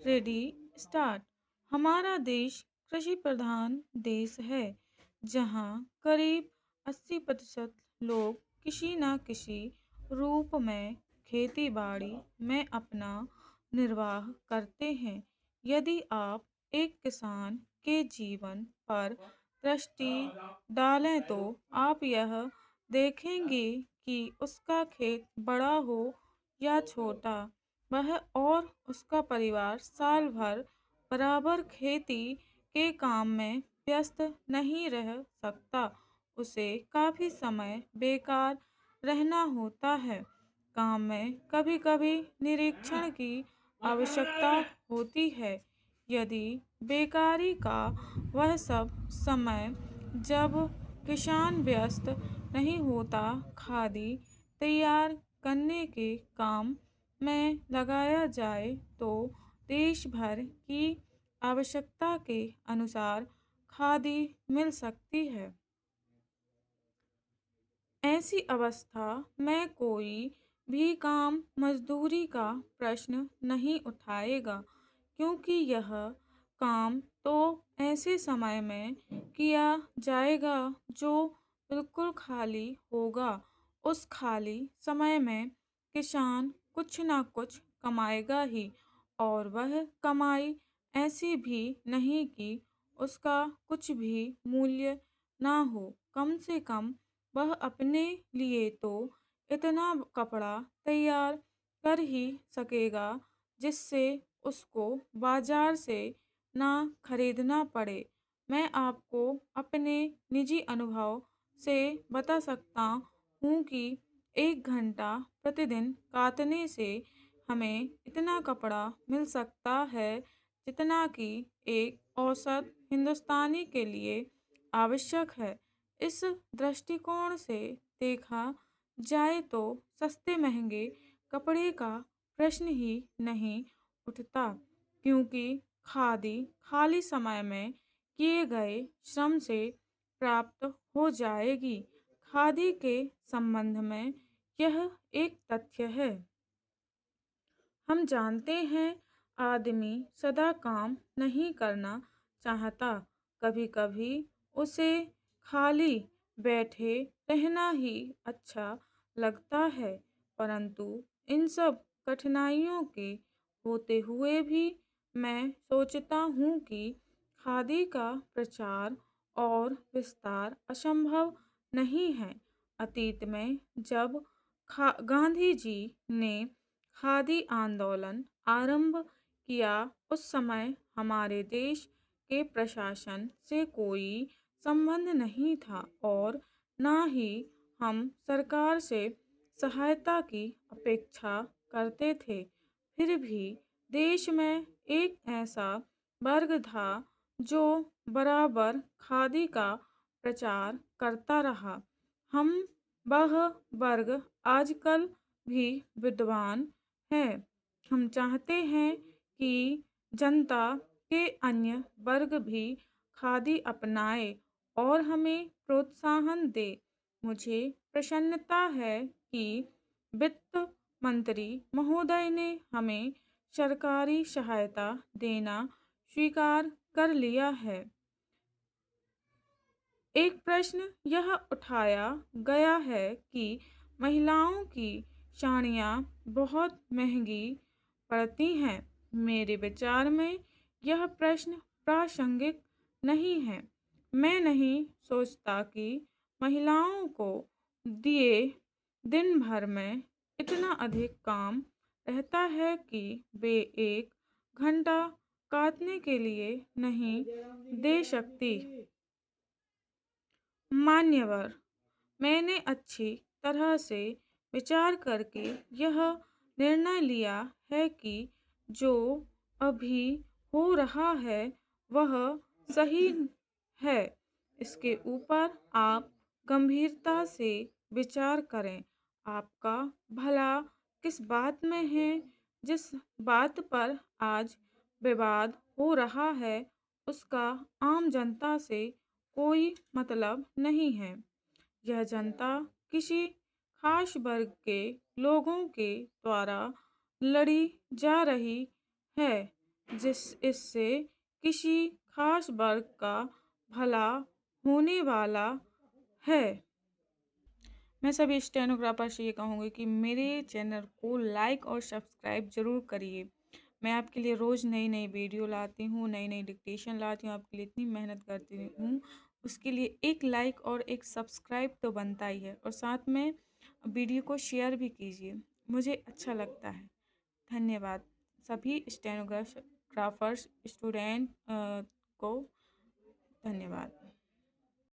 Ready start. हमारा देश कृषि प्रधान देश है, जहाँ करीब 80% लोग किसी न किसी रूप में खेती बाड़ी में अपना निर्वाह करते हैं। यदि आप एक किसान के जीवन पर दृष्टि डालें तो आप यह देखेंगे कि उसका खेत बड़ा हो या छोटा, वह और उसका परिवार साल भर बराबर खेती के काम में व्यस्त नहीं रह सकता। उसे काफी समय बेकार रहना होता है। काम में कभी कभी निरीक्षण की आवश्यकता होती है। यदि बेकारी का वह सब समय जब किसान व्यस्त नहीं होता खादी तैयार करने के काम में लगाया जाए तो देश भर की आवश्यकता के अनुसार खादी मिल सकती है। ऐसी अवस्था में कोई भी काम मजदूरी का प्रश्न नहीं उठाएगा, क्योंकि यह काम तो ऐसे समय में किया जाएगा जो बिल्कुल खाली होगा। उस खाली समय में किसान कुछ ना कुछ कमाएगा ही, और वह कमाई ऐसी भी नहीं कि उसका कुछ भी मूल्य ना हो। कम से कम वह अपने लिए तो इतना कपड़ा तैयार कर ही सकेगा जिससे उसको बाजार से ना खरीदना पड़े। मैं आपको अपने निजी अनुभव से बता सकता हूँ कि 1 घंटा प्रतिदिन काटने से हमें इतना कपड़ा मिल सकता है जितना कि एक औसत हिंदुस्तानी के लिए आवश्यक है। इस दृष्टिकोण से देखा जाए तो सस्ते महंगे कपड़े का प्रश्न ही नहीं उठता, क्योंकि खादी खाली समय में किए गए श्रम से प्राप्त हो जाएगी। खादी के संबंध में यह एक तथ्य है। हम जानते हैं आदमी सदा काम नहीं करना चाहता। कभी कभी उसे खाली बैठे रहना ही अच्छा लगता है। परंतु इन सब कठिनाइयों के होते हुए भी मैं सोचता हूँ कि खादी का प्रचार और विस्तार असंभव नहीं है। अतीत में जब गांधी जी ने खादी आंदोलन आरंभ किया, उस समय हमारे देश के प्रशासन से कोई संबंध नहीं था और ना ही हम सरकार से सहायता की अपेक्षा करते थे। फिर भी देश में एक ऐसा वर्ग था जो बराबर खादी का प्रचार करता रहा। हम वह वर्ग आजकल भी विद्वान है। हम चाहते हैं कि जनता के अन्य वर्ग भी खादी अपनाए और हमें प्रोत्साहन दे। मुझे प्रसन्नता है कि वित्त मंत्री महोदय ने हमें सरकारी सहायता देना स्वीकार कर लिया है। एक प्रश्न यह उठाया गया है कि महिलाओं की साड़ियाँ बहुत महंगी पड़ती हैं। मेरे विचार में यह प्रश्न प्रासंगिक नहीं है। मैं नहीं सोचता कि महिलाओं को दिए दिन भर में इतना अधिक काम रहता है कि वे 1 घंटा काटने के लिए नहीं दे सकती। मान्यवर, मैंने अच्छी तरह से विचार करके यह निर्णय लिया है कि जो अभी हो रहा है वह सही है। इसके ऊपर आप गंभीरता से विचार करें। आपका भला किस बात में है? जिस बात पर आज विवाद हो रहा है उसका आम जनता से कोई मतलब नहीं है। यह जनता किसी खास वर्ग के लोगों के द्वारा लड़ी जा रही है। इससे किसी खास वर्ग का भला होने वाला है। मैं सभी स्टेनोग्राफर से ये कहूँगी कि मेरे चैनल को लाइक और सब्सक्राइब ज़रूर करिए। मैं आपके लिए रोज़ नई नई वीडियो लाती हूँ, नई नई डिक्टेशन लाती हूँ, आपके लिए इतनी मेहनत करती हूँ, उसके लिए एक लाइक और एक सब्सक्राइब तो बनता ही है, और साथ में वीडियो को शेयर भी कीजिए, मुझे अच्छा लगता है। धन्यवाद सभी स्टेनोग्राफर्स स्टूडेंट को धन्यवाद।